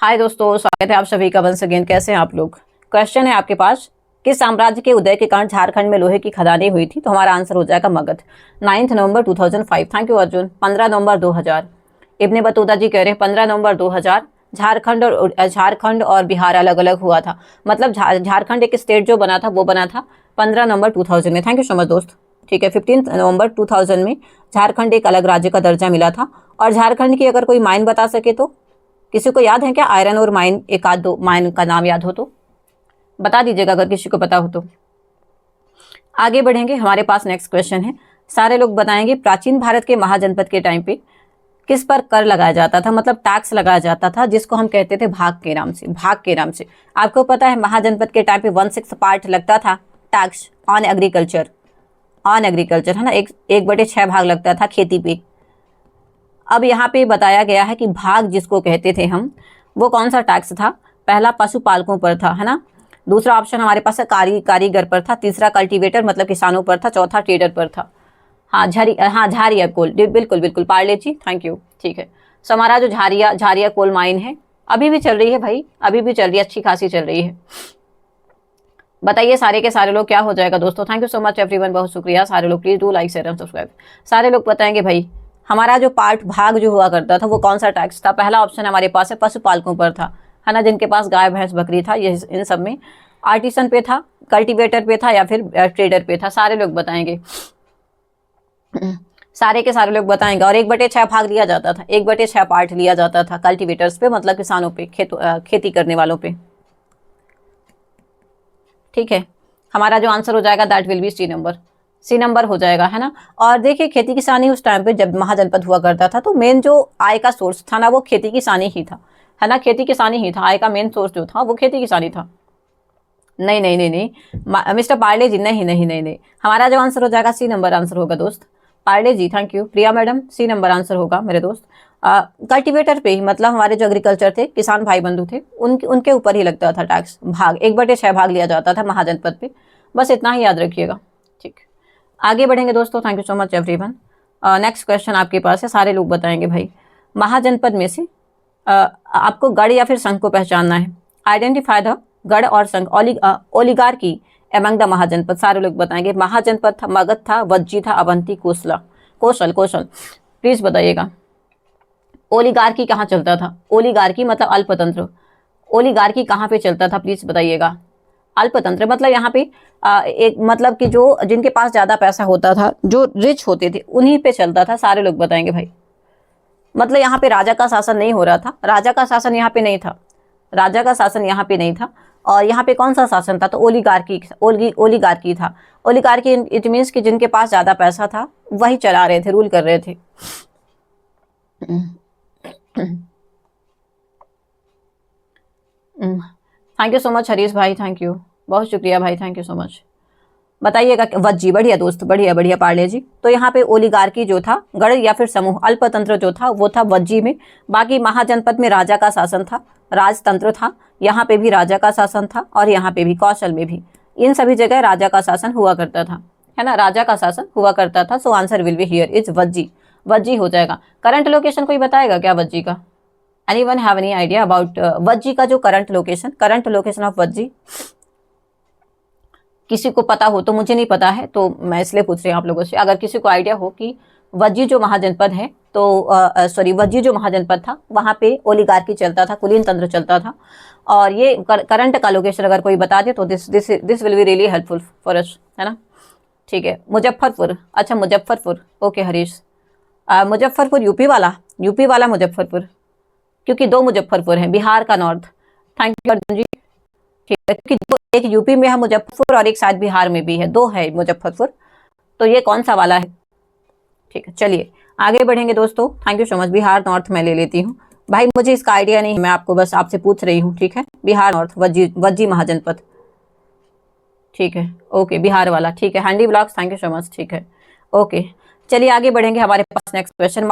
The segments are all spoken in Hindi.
हाय दोस्तों, स्वागत है आप सभी का वंस अगेन। कैसे हैं आप लोग? क्वेश्चन है आपके पास, किस साम्राज्य के उदय के कारण झारखंड में लोहे की खदानें हुई थी? तो हमारा आंसर हो जाएगा मगध। 9 नवंबर 2005। Thank you Arjun. 15 नवंबर 2000। इब्ने बतूता जी कह रहे हैं 15 नवंबर 2000 झारखंड और बिहार अलग अलग हुआ था। मतलब झारखंड एक स्टेट जो बना था वो बना था 15 नवंबर 2000 में। थैंक यू सो मच दोस्त। ठीक है, 15 नवंबर 2000 में झारखंड एक अलग राज्य का दर्जा मिला था। और झारखंड की अगर कोई माइन बता सके तो, किसी को याद है क्या? आयरन और माइन, एक आध दो माइन का नाम याद हो तो बता दीजिएगा अगर किसी को पता हो तो। आगे बढ़ेंगे, हमारे पास नेक्स्ट क्वेश्चन है। सारे लोग बताएंगे प्राचीन भारत के महाजनपद के टाइम पे किस पर कर लगाया जाता था, मतलब टैक्स लगाया जाता था, जिसको हम कहते थे भाग के नाम से। भाग के नाम से आपको पता है महाजनपद के टाइम पे 1/6 पार्ट लगता था tax on agriculture. On agriculture है ना, 1/6 भाग लगता था खेती पे। अब यहाँ पे बताया गया है कि भाग जिसको कहते थे हम, वो कौन सा टैक्स था? पहला पशुपालकों पर था, है ना। दूसरा ऑप्शन हमारे पास है कारीगर पर था। तीसरा कल्टीवेटर मतलब किसानों पर था। चौथा ट्रेडर पर था। हाँ झारिया कोल, बिल्कुल बिल्कुल पार्ले जी, थैंक यू। ठीक है, सो हमारा जो झारिया कोल माइन है अभी भी चल रही है भाई, अभी भी चल रही है, अच्छी खासी चल रही है। बताइए सारे के सारे लोग क्या हो जाएगा दोस्तों? Thank you so much everyone, बहुत शुक्रिया सारे लोग। Please do like share and subscribe. सारे लोग बताएंगे भाई हमारा जो पार्ट भाग जो हुआ करता था वो कौन सा टैक्स था? पहला ऑप्शन हमारे पास है पशुपालकों पर था, है ना, जिनके पास गाय भैंस बकरी था। ये इन सब में आर्टिसन पे था, कल्टीवेटर पे था या फिर ट्रेडर पे था। सारे लोग बताएंगे, सारे के सारे लोग बताएंगे। और 1/6 भाग लिया जाता था, 1/6 पार्ट लिया जाता था कल्टीवेटर्स पे, मतलब किसानों पे, खेती करने वालों पे। ठीक है, हमारा जो आंसर हो जाएगा that will be C number हो जाएगा, है ना। और देखिए खेती किसानी उस टाइम पे जब महाजनपद हुआ करता था तो मेन जो आय का सोर्स था ना वो खेती किसानी ही था, है ना। खेती किसानी ही था, आय का मेन सोर्स जो था वो खेती किसानी था। नहीं नहीं नहीं नहीं मिस्टर पार्ले जी, नहीं नहीं नहीं नहीं, हमारा जो आंसर हो जाएगा सी नंबर आंसर होगा दोस्त। Parle ji thank you. Priya madam C number answer होगा मेरे दोस्त। कल्टीवेटर पे ही, मतलब हमारे जो एग्रीकल्चर थे, किसान भाई बंधु थे, उनके ऊपर ही लगता था टैक्स। भाग 1/6 भाग लिया जाता था महाजनपद पे। बस इतना ही याद रखिएगा। ठीक, आगे बढ़ेंगे दोस्तों। Thank you so much everyone. Next question आपके पास है, सारे लोग बताएंगे भाई महाजनपद में से आपको गढ़ या फिर संघ को पहचानना है। आइडेंटिफाई द गढ़ और संघ ओलिगार्की एमंग द महाजनपद। सारे लोग बताएंगे महाजनपद था, मगध था, वज्जी था, अवंती, कौशल। प्लीज बताइएगा ओलिगार्की कहाँ चलता था? ओलिगार्की मतलब अल्पतंत्र। ओलिगार्की कहाँ पे चलता था प्लीज बताइएगा। अल्पतंत्र मतलब यहाँ पे एक मतलब कि जो जिनके पास ज्यादा पैसा होता था, जो रिच होते थे, उन्हीं पे चलता था। सारे लोग बताएंगे भाई, मतलब यहाँ पे राजा का शासन नहीं हो रहा था, राजा का शासन यहाँ पे नहीं था, राजा का शासन यहाँ पे नहीं था। और यहाँ पे कौन सा शासन था? तो ओलिगार्की था। ओलिगार्की इट मीन्स कि जिनके पास ज्यादा पैसा था वही चला रहे थे, रूल कर रहे थे। Thank you so much Harish भाई, थैंक यू, बहुत शुक्रिया भाई, थैंक यू सो मच। बताइएगा वज्जी, बढ़िया दोस्त, बढ़िया बढ़िया पार्ले जी। तो यहाँ पे ओलिगार्की जो था, गढ़ या फिर समूह अल्पतंत्र जो था वो था वज्जी में। बाकी महाजनपद में राजा का शासन था, राजतंत्र था। यहाँ पे भी राजा का शासन था और यहाँ पे भी, कौशल में भी, इन सभी जगह राजा का शासन हुआ करता था, है ना, राजा का शासन हुआ करता था। सो answer will be here is Vajji. Vajji हो जाएगा। करंट लोकेशन कोई बताएगा क्या वज्जी का? Anyone have any idea about Vajji का जो करंट लोकेशन ऑफ वज्जी? किसी को पता हो तो, मुझे नहीं पता है तो मैं इसलिए पूछ रही हूँ आप लोगों से। अगर किसी को आइडिया हो कि वज्जी जो महाजनपद है तो वज्जी जो महाजनपद था वहाँ पे ओलिगार्की चलता था, कुलीन तंत्र चलता था। और ये करंट का लोकेशन अगर कोई बता दे तो this will be really helpful for us, है ना। ठीक है, मुजफ्फरपुर, अच्छा मुजफ्फरपुर, ओके हरीश। मुजफ्फरपुर यूपी वाला मुजफ्फरपुर, क्योंकि 2 मुजफ्फरपुर हैं, बिहार का नॉर्थ। थैंक यू अर्जुन जी। ठीक है, क्योंकि एक यूपी में है मुजफ्फरपुर और एक शायद बिहार में भी है, 2 है मुजफ्फरपुर। तो ये कौन सा वाला है? ठीक है, चलिए आगे बढ़ेंगे दोस्तों। Thank you so much. Bihar north मैं ले लेती हूँ भाई, मुझे इसका आइडिया नहीं है, मैं आपको बस आपसे पूछ रही हूँ। ठीक है, बिहार नॉर्थ वज्जी महाजनपद। ठीक है, ओके बिहार वाला, ठीक है। Handy blogs thank you so much, ठीक है, ओके। चलिए आगे बढ़ेंगे, हमारे पास नेक्स्ट क्वेश्चन।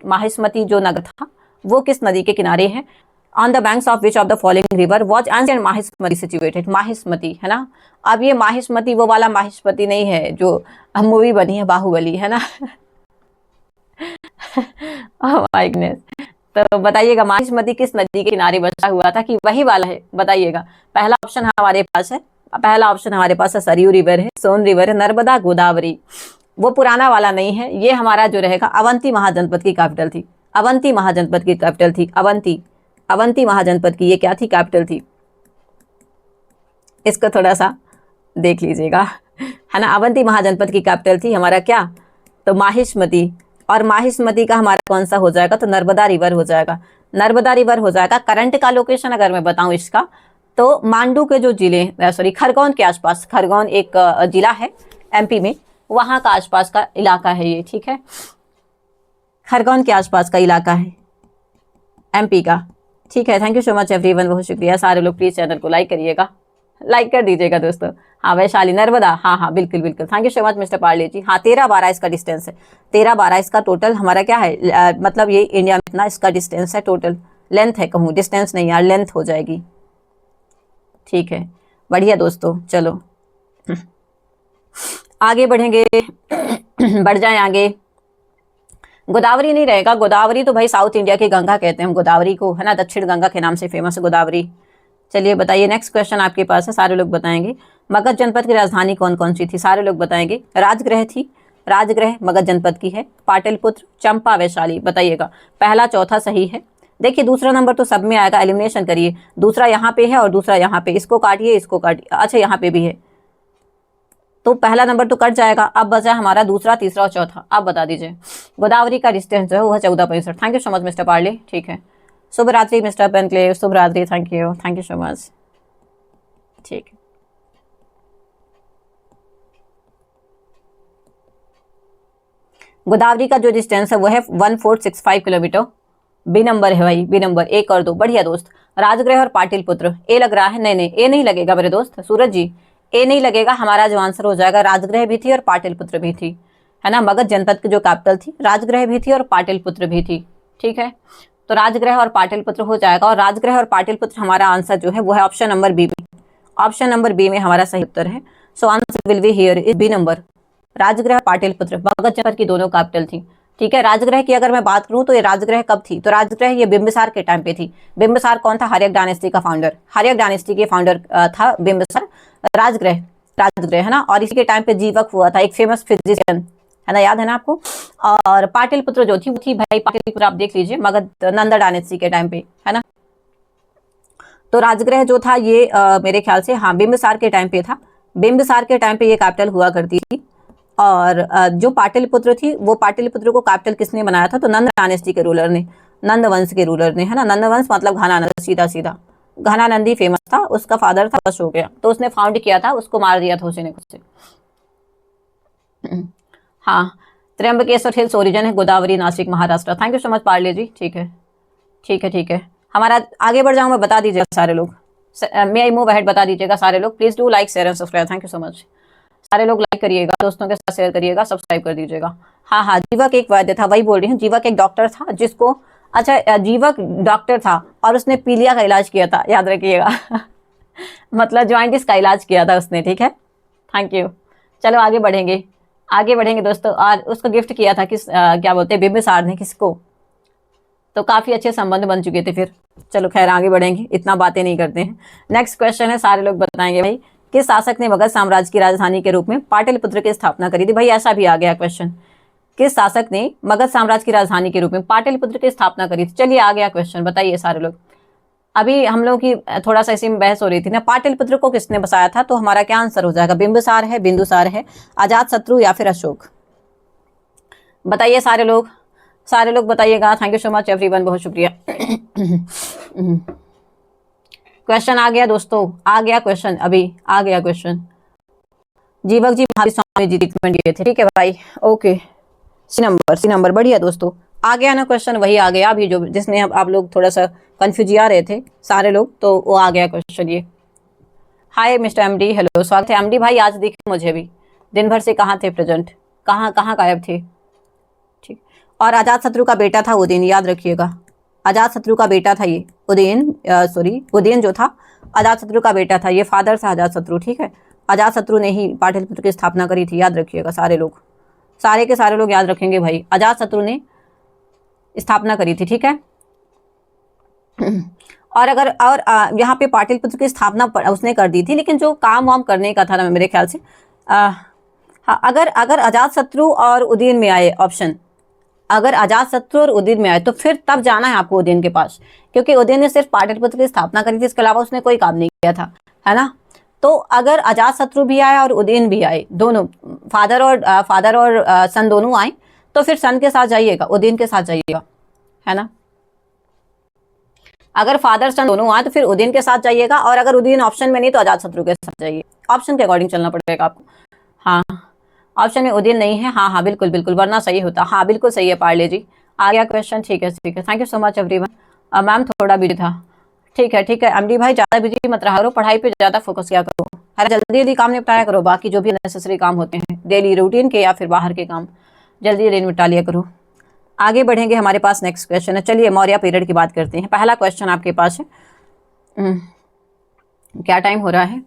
माहिष्मती जो नगर था वो किस नदी के किनारे है? On the banks of which of the following river was ancient Mahishmati situated? Mahishmati, है ना। अब ये माहिष्मती वो वाला माहिष्मती नहीं है जो मूवी बनी है बाहुबली, है ना। My goodness. तो बताइएगा माहिष्मती किस नदी के किनारे बसा हुआ था, कि वही वाला है, बताइएगा। पहला ऑप्शन हमारे पास है, पहला ऑप्शन हमारे पास है सरयू रिवर है, सोन रिवर है, नर्मदा, गोदावरी। वो पुराना वाला नहीं है, ये हमारा जो रहेगा अवंती महाजनपद की कैपिटल थी, अवंती महाजनपद की कैपिटल थी, अवंती महाजनपद की ये क्या थी, कैपिटल थी। इसको थोड़ा सा देख लीजिएगा, है ना। अवंती महाजनपद की कैपिटल थी हमारा क्या, तो माहिष्मती। और माहिष्मती का हमारा कौन सा हो जाएगा, तो नर्मदा रिवर हो जाएगा, नर्मदा रिवर हो जाएगा। करंट का लोकेशन अगर मैं बताऊं इसका, तो मांडू के जो जिले सॉरी खरगोन के आसपास, खरगोन एक जिला है एमपी में, वहां का आसपास का इलाका है ये, ठीक है। खरगोन के आसपास का इलाका है एमपी का, ठीक है। Thank you so much everyone, बहुत शुक्रिया। सारे लोग प्लीज चैनल को लाइक करिएगा, लाइक कर दीजिएगा दोस्तों। हाँ वैशाली, नर्मदा, हाँ हाँ बिल्कुल बिल्कुल, thank you so much mister Parle ji. हाँ 13-12 इसका डिस्टेंस है, 13-12 इसका टोटल हमारा क्या है, मतलब ये इंडिया में इतना इसका डिस्टेंस है, टोटल लेंथ है, कहूँ डिस्टेंस नहीं यार, लेंथ हो जाएगी, ठीक है। बढ़िया दोस्तों, चलो आगे बढ़ेंगे बढ़ जाएं आगे। गोदावरी नहीं रहेगा, गोदावरी तो भाई साउथ इंडिया की गंगा कहते हैं हम गोदावरी को, है ना, दक्षिण गंगा के नाम से फेमस है गोदावरी। चलिए बताइए, नेक्स्ट क्वेश्चन आपके पास है, सारे लोग बताएंगे। मगध जनपद की राजधानी कौन कौन सी थी, सारे लोग बताएंगे। राजगृह थी, राजगृह मगध जनपद की है, पाटलिपुत्र, चंपा, वैशाली, बताइएगा। पहला चौथा सही है। देखिए दूसरा नंबर तो सब में आएगा, एलिमिनेशन करिए। दूसरा यहाँ पे है और दूसरा यहाँ पे, इसको काटिए, इसको काटिए, अच्छा यहाँ पे भी है, तो पहला नंबर तो कट जाएगा। अब बचा हमारा दूसरा, तीसरा और चौथा, आप बता दीजिए। गोदावरी का डिस्टेंस जो है वह 14.65। Thank you so much mister Parle, ठीक है। शुभ रात्रि मिस्टर पेनक्लेव, शुभ रात्रि, थैंक यू सो मच, ठीक है। गोदावरी का जो डिस्टेंस है वो है 1465 किलोमीटर। बी नंबर है भाई, बी नंबर, 1 और 2, बढ़िया दोस्त। राजगृह और पाटिलपुत्र, ए लग रहा है, नहीं नहीं ए नहीं लगेगा मेरे दोस्त सूरज जी, ए नहीं लगेगा। हमारा जो आंसर हो जाएगा, राजगृह भी थी और पाटिलपुत्र भी थी, है ना। मगध जनपद की जो कैपिटल थी, राजगृह भी थी और पाटिलपुत्र भी थी, ठीक है। तो राजगृह और पाटिलपुत्र हो जाएगा, और राजगृह और पाटिलपुत्र हमारा आंसर जो है वो है ऑप्शन नंबर बी में, ऑप्शन नंबर बी में हमारा सही उत्तर है। So answer will be here is B number. Rajagriha, Pataliputra Magadha जनपद की दोनों कैपिटल थी, ठीक है। राजगृह की अगर मैं बात करूं तो ये राजगृह कब थी, तो राजगृह ये बिंबिसार के टाइम पे थी। बिंबिसार कौन था, हर्यक डायनेस्टी का फाउंडर, हर्यक डायनेस्टी के फाउंडर था बिंबिसार। राजगृह, राजगृह, है ना। और इसी के टाइम पे जीवक हुआ था एक फेमस फिजिशियन, है ना, याद है ना आपको। और पाटिलपुत्र जो थी वो थी भाई, पाटिलपुत्र आप देख लीजिए, मगध नंदा डायनेस्टी के टाइम पे, है ना। तो राजगृह जो था ये मेरे ख्याल से हाँ बिंबिसार के टाइम पे था, बिंबिसार के टाइम पे ये कैपिटल हुआ करती थी। और जो पाटिलपुत्र थी, वो पाटिलपुत्र को कैपिटल किसने बनाया था, तो नंद डायनेस्टी के रूलर ने, नंद वंश के रूलर ने, है ना। नंद वंश मतलब घनानंद, सीधा सीधा घनानंदी फेमस था, उसका फादर था, बस हो गया, तो उसने फाउंड किया था, उसको मार दिया था उसी ने खुद से। हाँ त्र्यंबकेश्वर हिल्स ओरिजिन है Godavari, Nashik, Maharashtra. Thank you so much Parle ji, ठीक है ठीक है ठीक है। हमारा आगे बढ़ जाऊँ मैं, बता दीजिएगा सारे लोग, मे आई मूव अहेड बता दीजिएगा सारे लोग, please do like share and subscribe, thank you so much. सारे लोग लाइक करिएगा, दोस्तों के साथ शेयर करिएगा, सब्सक्राइब कर दीजिएगा। हाँ हाँ जीवक एक वैद्य था, वही बोल रही हूँ, जीवक एक डॉक्टर था जिसको, अच्छा जीवक डॉक्टर था और उसने पीलिया का इलाज किया था, याद रखिएगा मतलब जॉइंटिस का इलाज किया था उसने, ठीक है। Thank you. चलो आगे बढ़ेंगे, आगे बढ़ेंगे दोस्तों। और उसको गिफ्ट किया था किस क्या बोलते हैं, बिंबिसार ने, किसको, तो काफी अच्छे संबंध बन चुके थे फिर। चलो खैर आगे बढ़ेंगे, इतना बातें नहीं करते हैं। नेक्स्ट क्वेश्चन है, सारे लोग बताएंगे भाई, किस शासक ने मगध साम्राज्य की राजधानी के रूप में पाटलिपुत्र की स्थापना करी थी। भाई ऐसा भी आ गया क्वेश्चन, किस शासक ने मगध साम्राज्य की राजधानी के रूप में पाटलिपुत्र की स्थापना करी थी। चलिए आ गया क्वेश्चन, बताइए सारे लोग। अभी हम लोग की थोड़ा सा इसी में बहस हो रही थी ना, पाटलिपुत्र को किसने बसाया था, तो हमारा क्या आंसर हो जाएगा, बिंबिसार है, बिंदुसार है, अजात शत्रु या फिर अशोक। बताइए सारे लोग, सारे लोग बताइएगा। Thank you so much everyone, बहुत शुक्रिया। क्वेश्चन आ गया दोस्तों, आ गया क्वेश्चन, अभी आ गया क्वेश्चन। जीवक जी महावीर स्वामी जी ट्रीटमेंट दिए थे, ठीक है भाई, ओके। सी नंबर बढ़िया दोस्तों, आ गया ना क्वेश्चन, वही आ गया अभी जो जिसने आप लोग थोड़ा सा कंफ्यूज आ रहे थे सारे लोग, तो वो आ गया क्वेश्चन ये। हाय मिस्टर एमडी, हेलो, स्वागत है एमडी भाई। आज दिखे मुझे भी, दिन भर से कहाँ थे प्रेजेंट, कहाँ कहाँ गायब थे, ठीक। और अजात शत्रु का बेटा था उदयन, याद रखिएगा, अजात शत्रु का बेटा था ये उदयन, सॉरी उदयन जो था अजात शत्रु का बेटा था, ये फादर था अजात शत्रु, ठीक है। अजात शत्रु ने ही पाटलिपुत्र की स्थापना करी थी, याद रखिएगा सारे लोग, सारे के सारे लोग याद रखेंगे भाई, अजात शत्रु ने स्थापना करी थी, ठीक है। और अगर और यहाँ पे पाटलिपुत्र की स्थापना उसने कर दी थी, लेकिन जो काम वाम करने का था ना मेरे ख्याल से, हाँ, अगर अगर अजातशत्रु और उदयन में आए ऑप्शन, अगर अजातशत्रु और उदयन में आए तो फिर तब जाना है आपको उदयन के पास, क्योंकि उदयन ने सिर्फ पाटलिपुत्र की स्थापना करी थी, इसके अलावा उसने कोई काम नहीं किया था, है ना। तो अगर अजातशत्रु भी आए और उदयन भी आए, दोनों फादर और सन दोनों आए, तो फिर सन के साथ जाइएगा, उदयन के साथ जाइएगा, है ना। अगर फादर सन दोनों आए तो फिर उदयन के साथ जाइएगा, और अगर उदयन ऑप्शन में नहीं तो अजातशत्रु के साथ जाइए। ऑप्शन के अकॉर्डिंग चलना पड़ेगा आपको। हाँ, ऑप्शन में उदयन नहीं है, हाँ हाँ बिल्कुल बिल्कुल, वरना सही होता। हाँ बिल्कुल सही है पार्ले जी, आ गया क्वेश्चन, ठीक है ठीक है, thank you so much everyone. Ma'am थोड़ा बिजी था, ठीक है ठीक है। एमडी भाई ज़्यादा बिजी मत रहा करो, पढ़ाई पे ज़्यादा फोकस किया करो, हर जल्दी जल्दी काम निपटाया करो, बाकी जो भी नेसेसरी काम होते हैं डेली रूटीन के या फिर बाहर के काम जल्दी जल्दी निपटा लिया करो। आगे बढ़ेंगे, हमारे पास नेक्स्ट क्वेश्चन है। चलिए मौर्य पीरियड की बात करते हैं। पहला क्वेश्चन आपके पास है, क्या टाइम हो रहा है?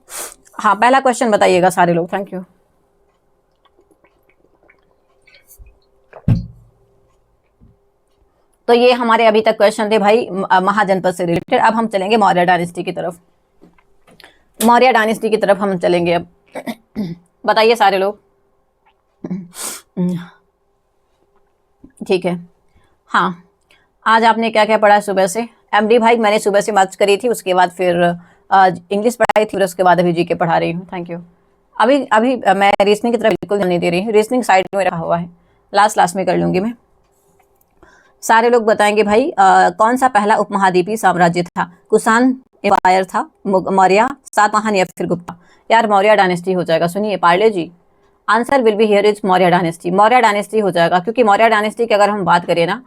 हाँ पहला क्वेश्चन बताइएगा सारे लोग, थैंक यू। तो ये हमारे अभी तक क्वेश्चन थे भाई महाजनपद से रिलेटेड। अब हम चलेंगे मौर्य डायनेस्टी की तरफ, मौर्य डायनेस्टी की तरफ हम चलेंगे अब। बताइए सारे लोग, ठीक है। हाँ, आज आपने क्या क्या पढ़ा सुबह से? एमडी भाई मैंने सुबह से मैथ्स करी थी, उसके बाद फिर इंग्लिश पढ़ाई थी, फिर उसके बाद अभी जीके पढ़ा रही हूँ, थैंक यू। अभी अभी मैं रीजनिंग की तरफ बिल्कुल ध्यान नहीं दे रही हूँ, रीजनिंग साइड में रखा हुआ है, लास्ट में कर लूँगी मैं। सारे लोग बताएंगे भाई कौन सा पहला उपमहाद्वीपीय साम्राज्य था? कुषाण एम्पायर था, मौर्य, सातवाहन या फिर गुप्ता? यार मौर्य डायनेस्टी हो जाएगा, सुनिए Parle ji, answer will be here is Maurya dynasty. Maurya dynasty हो जाएगा, क्योंकि मौर्य डायनेस्टी की अगर हम बात करें ना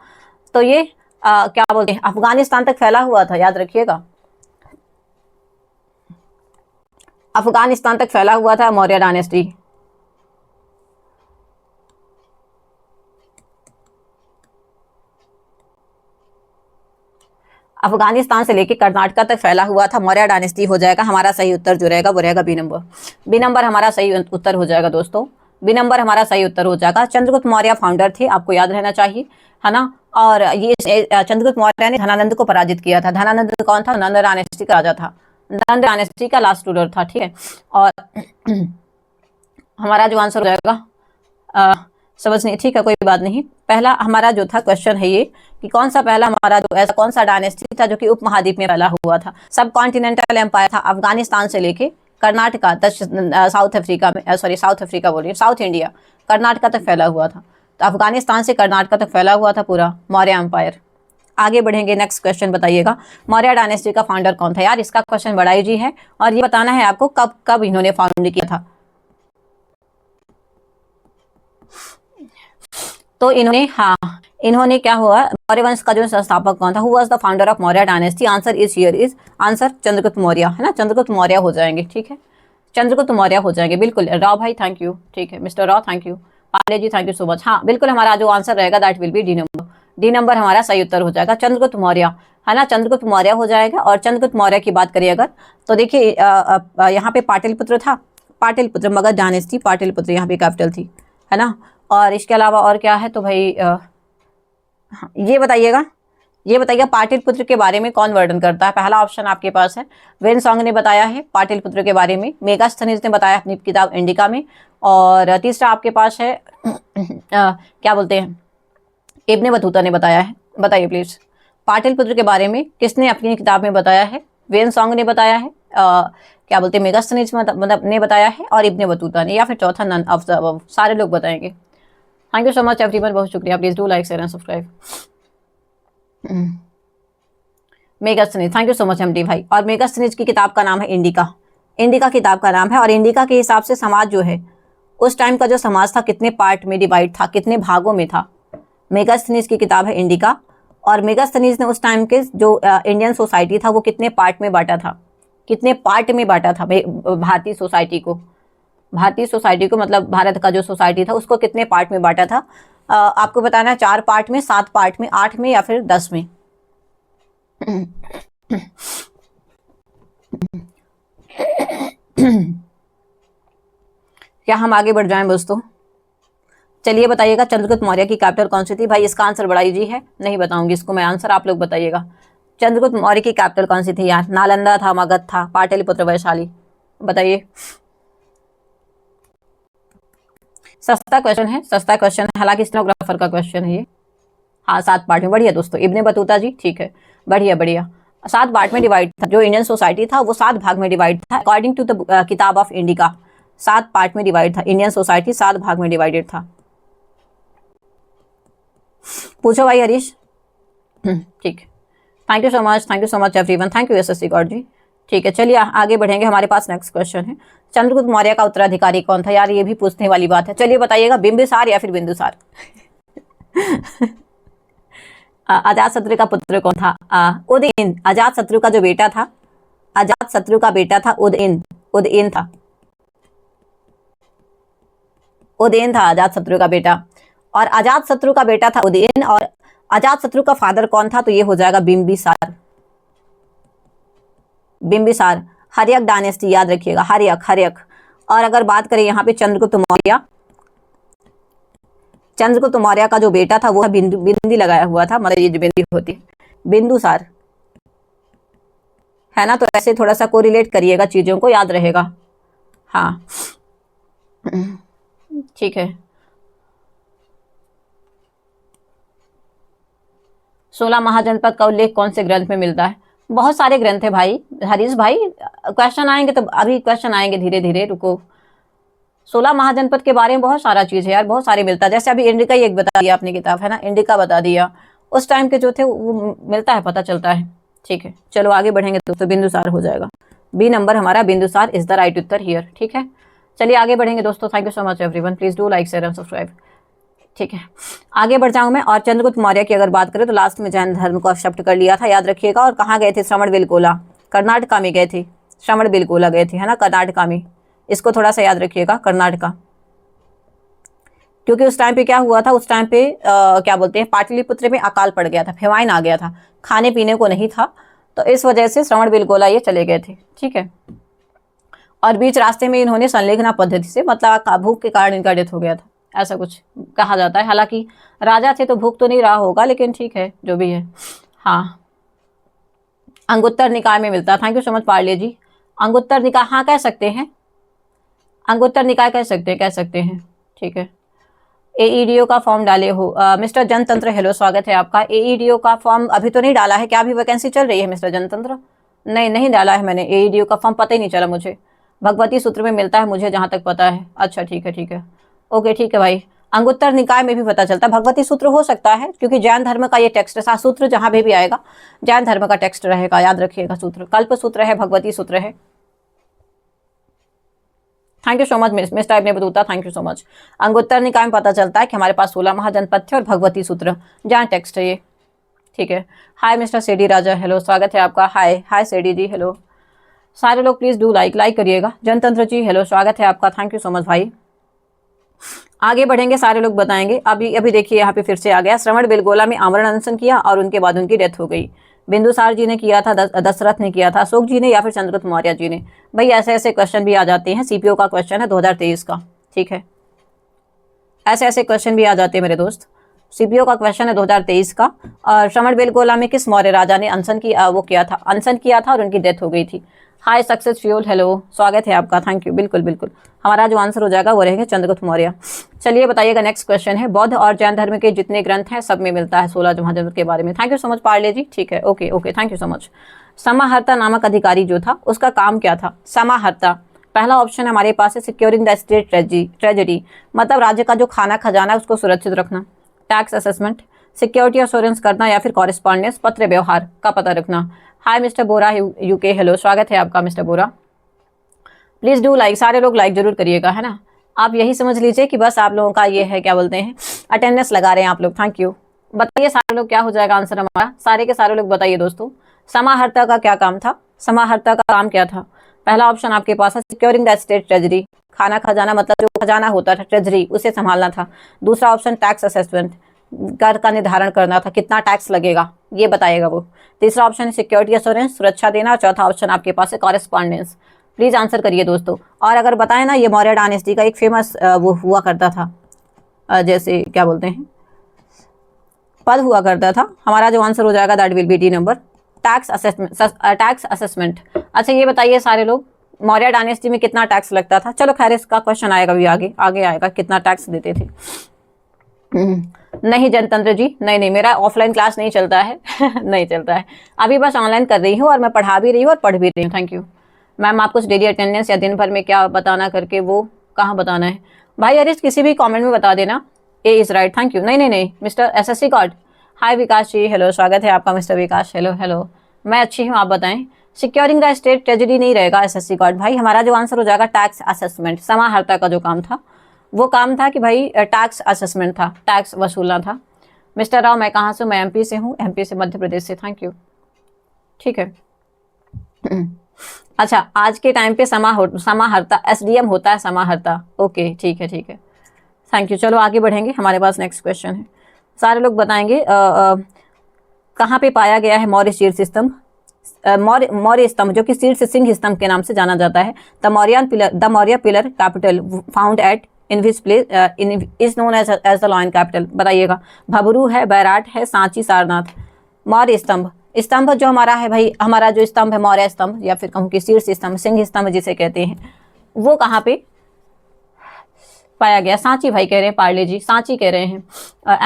तो ये क्या बोलते हैं, अफगानिस्तान तक फैला हुआ था, याद रखिएगा, अफगानिस्तान तक फैला हुआ था मौर्य डायनेस्टी। अफगानिस्तान से लेकर कर्नाटक तक फैला हुआ था, मौर्य डायनेस्टी हो जाएगा। हमारा सही उत्तर जो रहेगा वो रहेगा बी नंबर। बी नंबर हमारा सही उत्तर हो जाएगा दोस्तों, बी नंबर हमारा सही उत्तर हो जाएगा। चंद्रगुप्त मौर्य फाउंडर थे, आपको याद रहना चाहिए, है ना। और ये चंद्रगुप्त मौर्य ने धनानंद को पराजित किया था। धनानंद कौन था? नंद डायनेस्टी का राजा था, नंद डायनेस्टी का लास्ट रूलर था, ठीक है। और हमारा जो आंसर हो जाएगा समझ नहीं, ठीक है कोई बात नहीं। पहला हमारा जो था क्वेश्चन है ये कि कौन सा पहला हमारा जो ऐसा कौन सा डायनेस्टी था जो कि उपमहाद्वीप में फैला हुआ था? सब कॉन्टिनेंटल एम्पायर था, अफगानिस्तान से लेके कर्नाटका, साउथ अफ्रीका में, सॉरी साउथ अफ्रीका बोल रही हूँ, साउथ इंडिया, कर्नाटका तक फैला हुआ था। तो अफगानिस्तान से कर्नाटका तक फैला हुआ था पूरा मौर्य एम्पायर। आगे बढ़ेंगे, नेक्स्ट क्वेश्चन बताइएगा, मौर्य डायनेस्टी का फाउंडर कौन था? यार इसका क्वेश्चन बड़ा इजी है, और ये बताना है आपको कब कब इन्होंने फाउंड किया था। तो इन्होंने, हाँ इन्होंने क्या हुआ, मौर्य वंश का जो संस्थापक कौन था? Who was the founder of Maurya dynasty? Answer is here is answer Chandragupta Maurya, है ना, चंद्रगुप्त मौर्य हो जाएंगे, ठीक है, चंद्रगुप्त मौर्य हो जाएंगे, बिल्कुल। राव भाई थैंक यू, ठीक है, मिस्टर राव थैंक यू, पाले जी थैंक यू सो मच। हाँ बिल्कुल, हमारा जो आंसर रहेगा that will B D number. D number हमारा सही उत्तर हो जाएगा, चंद्रगुप्त मौर्य, है ना, चंद्रगुप्त मौर्य हो जाएगा। और चंद्रगुप्त मौर्य की बात करिए अगर, तो देखिए यहाँ पे पाटलिपुत्र था, पाटलिपुत्र, मगध डायनेस्टी, पाटलिपुत्र यहाँ पे कैपिटल थी, है ना। और इसके अलावा और क्या है, तो भाई ये बताइएगा, ये बताइएगा पाटलिपुत्र के बारे में कौन वर्णन करता है? पहला ऑप्शन आपके पास है वेनसोंग ने बताया है पाटलिपुत्र के बारे में, मेगास्थनीज ने बताया अपनी किताब इंडिका में, और तीसरा आपके पास है क्या बोलते हैं, इब्ने बतूता ने बताया है। बताइए प्लीज, पाटलिपुत्र के बारे में किसने अपनी किताब में बताया है? वेनसोंग ने बताया है, क्या बोलते हैं, मेगास्थनीज ने बताया है, और इब्ने बतूता ने, या फिर चौथा नन ऑफ द अबव? सारे लोग बताएंगे। Thank you so much everyone, बहुत शुक्रिया, please do like share and subscribe. Megasthenes, thank you so much MD भाई। और मेगास्थनीज की किताब का नाम है इंडिका, इंडिका किताब का नाम है। और इंडिका के हिसाब से समाज जो है, उस टाइम का जो समाज था कितने पार्ट में डिवाइड था, कितने भागों में था? मेगास्थनीज की किताब है इंडिका। और मेगास्थनीज ने उस टाइम के जो इंडियन सोसाइटी था वो कितने पार्ट में बांटा था, कितने पार्ट में बांटा था भारतीय सोसाइटी को? भारतीय सोसाइटी को मतलब भारत का जो सोसाइटी था उसको कितने पार्ट में बांटा था? आपको बताना है 4 पार्ट में, 7 पार्ट में, 8 में, या फिर 10 में? क्या हम आगे बढ़ जाएं दोस्तों? चलिए बताइएगा, चंद्रगुप्त मौर्य की कैपिटल कौन सी थी? भाई इसका आंसर बड़ा इजी है, नहीं बताऊंगी इसको मैं आंसर, आप लोग बताइएगा। चंद्रगुप्त मौर्य की कैपिटल कौन सी थी यार? नालंदा था, मगध था, पाटलिपुत्र, वैशाली? बताइए। सस्ता क्वेश्चन है, सस्ता क्वेश्चन है, हालांकि स्टेनोग्राफर का क्वेश्चन है ये। हाँ 7 पार्ट में, बढ़िया दोस्तों, इब्ने बतूता जी, ठीक है, बढ़िया बढ़िया। 7 पार्ट में डिवाइड था, जो इंडियन सोसाइटी था वो 7 भाग में डिवाइड था, अकॉर्डिंग टू द किताब ऑफ इंडिका। 7 पार्ट में डिवाइड था, इंडियन सोसाइटी 7 भाग में डिवाइडेड था। पूछो भाई हरीश। ठीक, thank you so much everyone, thank you SSC god ji. ठीक है, चलिए आगे बढ़ेंगे, हमारे पास नेक्स्ट क्वेश्चन है, चंद्रगुप्त मौर्य का उत्तराधिकारी कौन था? यार ये भी पूछने वाली बात है, चलिए बताइएगा, बिंबिसार या फिर बिंदुसार? अजात शत्रु का पुत्र कौन था? उदयन। अजात शत्रु का जो बेटा था, अजात शत्रु का बेटा था उदयन, उदयन था, उदयन था अजात शत्रु का बेटा। और अजात शत्रु का बेटा था उदयन, और अजात शत्रु का फादर कौन था? तो ये हो जाएगा बिंबिसार, बिंबिसार। हर्यक डायनेस्टी याद रखिएगा, हर्यक, हर्यक। और अगर बात करें यहाँ पे चंद्रगुप्त मौर्य, चंद्रगुप्त मौर्य का जो बेटा था वो बिंदु, बिंदी लगाया हुआ था, मतलब ये जो बिंदी होती है, बिंदुसार, है ना? तो ऐसे थोड़ा सा कोरिलेट करिएगा, चीजों को याद रहेगा। हाँ ठीक है। 16 महाजनपद का उल्लेख कौन से ग्रंथ में मिलता है? बहुत सारे ग्रंथ है भाई, हरीश भाई, क्वेश्चन आएंगे तो अभी क्वेश्चन आएंगे, धीरे धीरे रुको। 16 महाजनपद के बारे में बहुत सारा चीज है यार, बहुत सारे मिलता है, जैसे अभी इंडिका ही एक बता दिया आपने किताब, है ना, इंडिका बता दिया, उस टाइम के जो थे वो मिलता है, पता चलता है। ठीक है, चलो आगे बढ़ेंगे तो बिंदुसार हो जाएगा, बी नंबर हमारा, बिंदुसार इज द राइट उत्तर हियर। ठीक है, चलिए आगे बढ़ेंगे दोस्तों, thank you so much everyone, please do like share and subscribe. ठीक है, आगे बढ़ जाऊं मैं। और चंद्रगुप्त मौर्य की अगर बात करें तो लास्ट में जैन धर्म को एक्सेप्ट कर लिया था, याद रखिएगा। और कहाँ गए थे? श्रवणबेलगोला, कर्नाटका में गए थे, श्रवणबेलगोला गए थे, है ना, कर्नाटका में। इसको थोड़ा सा याद रखिएगा, कर्नाटका, क्योंकि उस टाइम पे क्या हुआ था, उस टाइम पे क्या बोलते हैं, पाटलिपुत्र में अकाल पड़ गया था, फेमाइन आ गया था, खाने पीने को नहीं था, तो इस वजह से श्रवणबेलगोला ये चले गए थे। ठीक है, और बीच रास्ते में इन्होंने संलेखना पद्धति से, मतलब भूख के कारण इनका डेथ हो गया था, ऐसा कुछ कहा जाता है। हालांकि राजा थे तो भूख तो नहीं रहा होगा, लेकिन ठीक है जो भी है। हाँ, अंगुत्तर निकाय में मिलता है, thank you so much Parle ji. Anguttara Nikaya, हाँ कह सकते हैं, अंगुत्तर निकाय कह सकते हैं, कह सकते हैं। ठीक है, एईडीओ का फॉर्म डाले हो मिस्टर जनतंत्र, हेलो स्वागत है आपका। एईडीओ का फॉर्म अभी तो नहीं डाला है क्या? अभी वैकेंसी चल रही है मिस्टर जनतंत्र? नहीं, नहीं डाला है मैंने एईडीओ का फॉर्म, पता ही नहीं चला मुझे। भगवती सूत्र में मिलता है मुझे जहां तक पता है। अच्छा ठीक है, ठीक है, ओके ठीक है भाई। अंगुत्तर निकाय में भी पता चलता है, भगवती सूत्र हो सकता है, क्योंकि जैन धर्म का ये टेक्स्ट है, सूत्र जहां भी आएगा जैन धर्म का टेक्स्ट रहेगा, याद रखिएगा। सूत्र कल्प सूत्र है, भगवती सूत्र है। Thank you so much mister Ibn Battuta, thank you so much. Anguttara Nikaya में पता चलता है कि हमारे पास 16 महाजनपद थे और भगवती सूत्र जहाँ टेक्स्ट है ये। ठीक है, हाय मिस्टर सेडी राजा, हेलो स्वागत है आपका। हाय हाय सेडी जी, हेलो। सारे लोग प्लीज डू लाइक करिएगा। जनतंत्र जी हेलो, स्वागत है आपका, थैंक यू सो मच भाई। आगे बढ़ेंगे, सारे लोग बताएंगे। अभी देखिए यहाँ पे फिर से आ गया, श्रवणबेलगोला में आमरण अनशन किया और उनके बाद उनकी डेथ हो गई। बिंदुसार जी ने किया था, दशरथ ने किया था, अशोक जी ने, या फिर चंद्रगुप्त मौर्य जी ने। भाई ऐसे ऐसे क्वेश्चन भी आ जाते हैं, सीपीओ का क्वेश्चन है 2023 का। ठीक है, ऐसे ऐसे क्वेश्चन भी आ जाते हैं मेरे दोस्त, सीपीओ का क्वेश्चन है 2023 का। और श्रवणबेलगोला में किस मौर्य राजा ने अनशन की वो किया था, अनशन किया था और उनकी डेथ हो गई थी। हाय सक्सेस फ्यूल, हेलो स्वागत है आपका, थैंक यू। बिल्कुल बिल्कुल, हमारा जो आंसर हो जाएगा वो रहेगा चंद्रगुप्त मौर्य। चलिए बताइएगा, नेक्स्ट क्वेश्चन है, बौद्ध और जैन धर्म के जितने ग्रंथ हैं सब में मिलता है 16 महाजनपद के बारे में। Thank you so much Parle ji, ठीक है, okay okay, thank you so much. समाहर्ता नामक अधिकारी जो था उसका काम क्या था? समाहर्ता, पहला ऑप्शन हमारे पास है सिक्योरिंग द स्टेट ट्रेजरी, मतलब राज्य का जो खाना खजाना है उसको सुरक्षित रखना। टैक्स असेसमेंट, सिक्योरिटी अश्योरेंस करना, या फिर कॉरेस्पॉन्डेंस पत्र व्यवहार का पता रखना। हाय मिस्टर बोरा यूके, हेलो स्वागत है आपका mister Bora. Please do like, सारे लोग लाइक जरूर करिएगा, है ना। आप यही समझ लीजिए कि बस आप लोगों का ये है, क्या बोलते हैं, अटेंडेंस लगा रहे हैं आप लोग। Thank you. बताइए सारे लोग क्या हो जाएगा आंसर हमारा, सारे के सारे लोग बताइए दोस्तों। समाहर्ता का क्या काम था? समाहर्ता का काम क्या था? पहला ऑप्शन आपके पास है सिक्योरिंग द स्टेट ट्रेजरी, खाना खजाना, मतलब जो खजाना होता था ट्रेजरी उसे संभालना था। दूसरा ऑप्शन टैक्स असेसमेंट, कर का निर्धारण करना था, कितना टैक्स लगेगा ये बताएगा वो। तीसरा ऑप्शन है सिक्योरिटी अश्योरेंस, सुरक्षा देना। और चौथा ऑप्शन आपके पास है कॉरेस्पॉन्डेंस। प्लीज आंसर करिए दोस्तों। और अगर बताएं ना, ये मौर्य डायनेस्टी का एक फेमस वो हुआ करता था, जैसे क्या बोलते हैं, पद हुआ करता था। हमारा जो आंसर हो जाएगा that will B D number. Tax assessment. अच्छा ये बताइए सारे लोग, मौर्य डायनेस्टी में कितना टैक्स लगता था? चलो खैर इसका क्वेश्चन आएगा भी आगे, आगे आएगा कितना टैक्स देते थे। नहीं जनतंत्र जी, नहीं नहीं, मेरा ऑफलाइन क्लास नहीं चलता है नहीं चलता है, अभी बस ऑनलाइन कर रही हूँ और मैं पढ़ा भी रही हूँ और पढ़ भी रही हूँ। Thank you ma'am. आपको डेली अटेंडेंस या दिन भर में क्या बताना करके वो कहाँ बताना है भाई? अरे किसी भी कमेंट में बता देना। ए इज राइट, थैंक यू। नहीं नहीं नहीं, मिस्टर SSC गॉड, हाय विकास जी, हेलो, स्वागत है आपका मिस्टर विकास। हेलो हेलो, मैं अच्छी हूँ, आप बताएं। सिक्योरिंग द स्टेट ट्रेजरी नहीं रहेगा SSC गॉड भाई, हमारा जो आंसर हो जाएगा टैक्स असेसमेंट। समाहर्ता का जो काम था वो काम था कि भाई टैक्स असेसमेंट था, टैक्स वसूलना था। मिस्टर राव मैं कहाँ से? मैं MP से हूँ, MP से, मध्य प्रदेश से। थैंक यू, ठीक है। अच्छा आज के टाइम पे समाहर्ता SDM होता है, समाहर्ता। ओके ठीक है ठीक है, थैंक यू। चलो आगे बढ़ेंगे, हमारे पास नेक्स्ट क्वेश्चन है, सारे लोग बताएंगे। कहाँ पे पाया गया है मौर्य शीर्ष स्तंभ? मौर्य स्तंभ जो कि शीर्ष सिंह स्तंभ के नाम से जाना जाता है। The Maurya pillar capital found at in which place is known as the lion capital. बताइएगा, भबरू है, बैराट है, सांची, सारनाथ। मौर्य स्तंभ, स्तंभ जो हमारा है भाई, हमारा जो स्तंभ है मौर्य स्तंभ या फिर कहूँ कि शीर्ष स्तंभ, सिंह स्तंभ जिसे कहते हैं, वो कहाँ पे पाया गया? सांची भाई कह रहे हैं, पार्ले जी सांची कह रहे हैं,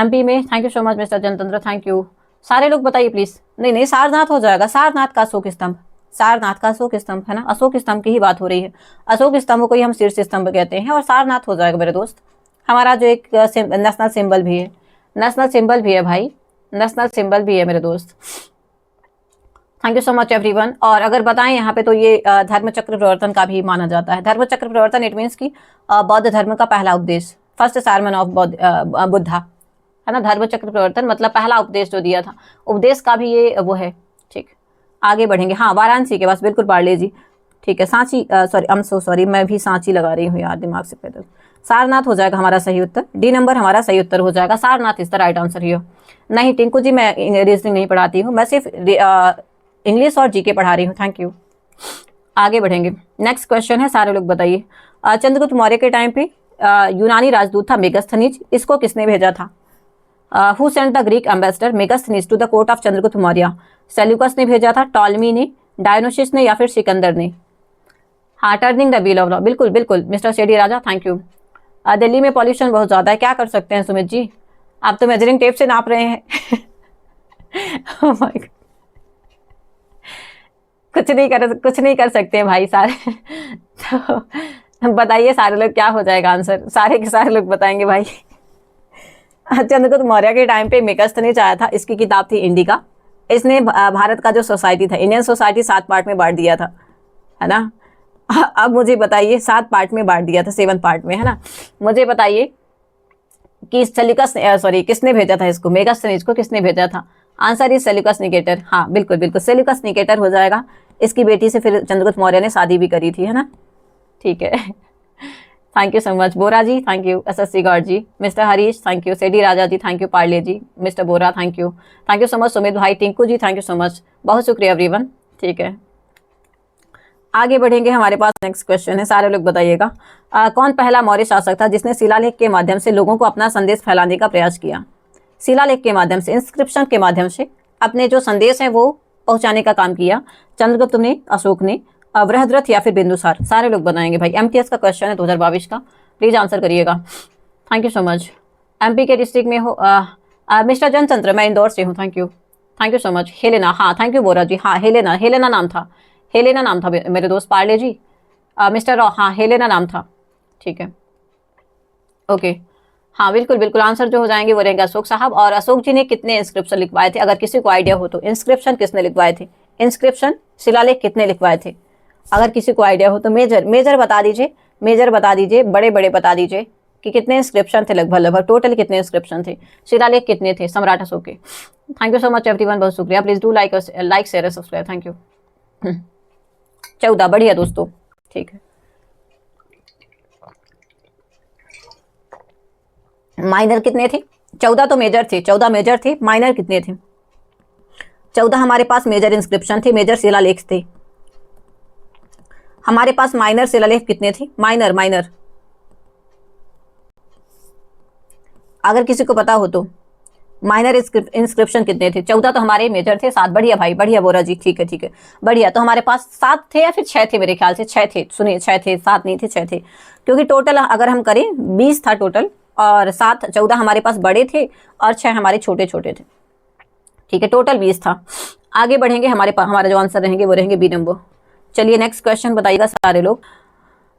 MP में। Thank you so much mister जनतंत्र, थैंक यू। सारे लोग बताइए प्लीज। नहीं नहीं, सारनाथ हो जाएगा, सारनाथ का अशोक स्तंभ, सारनाथ का अशोक स्तंभ है ना, अशोक स्तंभ की ही बात हो रही है। अशोक स्तंभ को ही हम शीर्ष स्तंभ कहते हैं और सारनाथ हो जाएगा मेरे दोस्त। हमारा जो एक नेशनल सिंबल भी है, नेशनल सिंबल भी है भाई, नेशनल सिंबल भी है मेरे दोस्त। Thank you so much everyone. और अगर बताएं यहाँ पे तो ये धर्म चक्र प्रवर्तन का भी माना जाता है। धर्म चक्र प्रवर्तन इट मीन्स की बौद्ध धर्म का पहला उपदेश, फर्स्ट सार्मन ऑफ बुद्धा, है ना। धर्म चक्र प्रवर्तन मतलब पहला उपदेश जो दिया था, उपदेश का भी ये वो है। ठीक, आगे बढ़ेंगे। हाँ वाराणसी के पास, बिल्कुल पार्ले जी, ठीक है। Sanchi, sorry I am so sorry, मैं भी सांची लगा रही हूँ यार दिमाग से पैदल। सारनाथ हो जाएगा हमारा सही उत्तर, D नंबर हमारा सही उत्तर हो जाएगा, Sarnath is the right answer here. नहीं टिंकू जी, मैं रीजनिंग नहीं पढ़ाती हूँ, मैं सिर्फ इंग्लिश और GK पढ़ा रही हूँ। थैंक यू, आगे बढ़ेंगे। नेक्स्ट क्वेश्चन है, सारे लोग बताइए। चंद्रगुप्त मौर्य के टाइम पे यूनानी राजदूत था मेगास्थनीज, इसको किसने भेजा था? Who sent the Greek ambassador Megasthenes to the court of Chandragupta Maurya? Seleucus ने भेजा था, टॉलमी ने, डायनोसिस ने, या फिर सिकंदर ने? हाँ, turning the wheel of law, बिल्कुल बिल्कुल mister shady Raja, thank you. Delhi में पॉल्यूशन बहुत ज़्यादा है, क्या कर सकते हैं सुमित जी, आप तो मेजरिंग टेप से नाप रहे हैं oh my God. कुछ नहीं कर सकते हैं भाई सारे तो बताइए सारे लोग क्या हो जाएगा आंसर, सारे के सारे लोग बताएंगे भाई। चंद्रगुप्त मौर्य के टाइम पे मेगास्थनीज आया था, इसकी किताब थी इंडिका। इसने भारत का जो सोसाइटी था, इंडियन सोसाइटी 7 पार्ट में बांट दिया था, है ना। अब मुझे बताइए, 7 पार्ट में बांट दिया था, 7 पार्ट में, है ना। मुझे बताइए कि सेल्यूकस, सॉरी किसने भेजा था इसको, मेगास्थनीज को किसने भेजा था? Answer is Seleucus Nicator. हाँ बिल्कुल बिल्कुल, सेल्यूकस निकेटर हो जाएगा। इसकी बेटी से फिर चंद्रगुप्त मौर्य ने शादी भी करी थी, है ना। ठीक है, thank you so much Bora ji, thank you. SSC god ji, mister Harish thank you, Sedi Raja ji thank you, Parle ji, mister Bora thank you so much, Sumit भाई, Tinku ji thank you so much, बहुत शुक्रिया एवरीवन। ठीक है, आगे बढ़ेंगे, हमारे पास नेक्स्ट क्वेश्चन है, सारे लोग बताइएगा। कौन पहला मौर्य शासक था जिसने शिलालेख के माध्यम से लोगों को अपना संदेश फैलाने का प्रयास किया? शिलालेख के माध्यम से, इंस्क्रिप्शन के माध्यम से अपने जो संदेश है वो पहुंचाने का काम किया। चंद्रगुप्त ने, अशोक ने, बृहद्रथ या फिर बिंदुसार? सारे लोग बताएंगे भाई, MTS का क्वेश्चन है 2022 का, प्लीज आंसर करिएगा। Thank you so much. MP के डिस्ट्रिक्ट में हो मिस्टर जनतंत्र, मैं इंदौर से हूँ, thank you so much. Helena, हाँ थैंक यू बोरा जी, हाँ हेलेना नाम था, हेलेना नाम था मेरे दोस्त पार्ले जी। मिस्टर रॉ, हाँ हेलेना नाम था, ठीक है ओके। हाँ बिल्कुल बिल्कुल, आंसर जो हो जाएंगे वो रहेंगे अशोक साहब। और अशोक जी ने कितने इंस्क्रिप्शन लिखवाए थे, अगर किसी को आइडिया हो तो? इंस्क्रिप्शन किसने लिखवाए थे, इंस्क्रिप्शन शिलालेख कितने लिखवाए थे? अगर किसी को आइडिया हो तो मेजर बता दीजिए, बड़े बता दीजिए कि कितने इंस्क्रिप्शन थे, लगभग टोटल कितने इंस्क्रिप्शन थे, शिलालेख कितने थे सम्राट अशोक के? Thank you so much everyone, बहुत शुक्रिया। Please do like share subscribe, thank you. 14, बढ़िया दोस्तों, ठीक है। माइनर कितने थे? 14 तो मेजर थे, 14 मेजर थे, माइनर कितने थे? 14 हमारे पास मेजर इंस्क्रिप्शन थे, मेजर शिलालेख थे। हमारे पास माइनर शिलालेख कितने थे? माइनर अगर किसी को पता हो तो माइनर इंस्क्रिप्शन कितने थे? 14 तो हमारे मेजर थे, 7। बढ़िया भाई, बढ़िया बोरा जी, ठीक है ठीक है, बढ़िया। तो हमारे पास 7 थे या फिर 6 थे? मेरे ख्याल से 6 थे, सुनिए 6 थे, 7 नहीं थे, 6 थे, क्योंकि टोटल अगर हम करें 20 था टोटल, और 14 हमारे पास बड़े थे और 6 हमारे छोटे छोटे थे, ठीक है, टोटल 20 था। आगे बढ़ेंगे, हमारे जो आंसर रहेंगे वो रहेंगे बी नंबर। चलिए नेक्स्ट क्वेश्चन बताइएगा सारे लोग।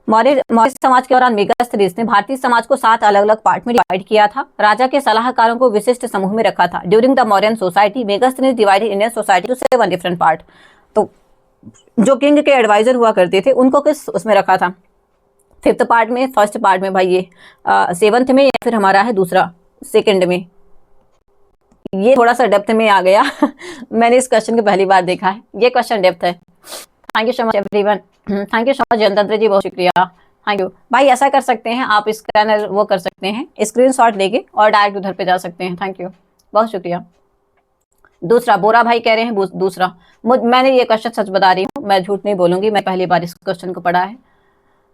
मौर्य समाज के दौरान मेगास्थनीज ने भारतीय समाज को 7 अलग अलग पार्ट में डिवाइड किया था। राजा के सलाहकारों को विशिष्ट समूह में रखा था। During the Mauryan society Megasthenes divided Indian society to 7 different part. तो जो किंग के एडवाइजर हुआ करते थे उनको किस उसमें रखा था? 5th पार्ट में, 1st पार्ट में भाई, ये 7th में, या फिर हमारा है दूसरा 2nd में? ये थोड़ा सा डेप्थ में आ गया मैंने इस क्वेश्चन को पहली बार देखा है, ये क्वेश्चन डेप्थ है। Thank you so much everyone, thank you so much जनतंत्र जी, बहुत शुक्रिया, थैंक यू भाई। ऐसा कर सकते हैं आप, स्कैनर वो कर सकते हैं, स्क्रीनशॉट लेके और डायरेक्ट उधर पे जा सकते हैं। थैंक यू, बहुत शुक्रिया। दूसरा बोरा भाई कह रहे हैं दूसरा। मैंने ये क्वेश्चन सच बता रही हूँ, मैं झूठ नहीं बोलूंगी, मैं पहली बार इस क्वेश्चन को पढ़ा है,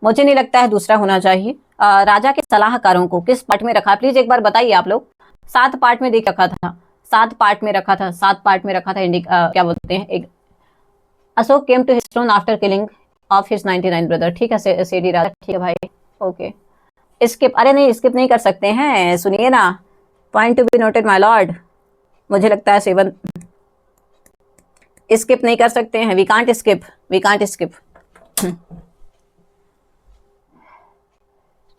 मुझे नहीं लगता है दूसरा होना चाहिए। राजा के सलाहकारों को किस पार्ट में रखा? प्लीज एक बार बताइए आप लोग। 7 पार्ट में देख रखा था, 7 पार्ट में रखा था, 7 पार्ट में रखा था। क्या बोलते हैं, एक Ashoka came to his throne after killing of his 99 brother. ठीक है सेडी राजा, ठीक है भाई, ओके। स्किप, अरे नहीं स्किप नहीं कर सकते हैं, सुनिए ना, point to be noted my lord. मुझे लगता है 7 स्किप नहीं कर सकते हैं, we can't skip, we can't skip.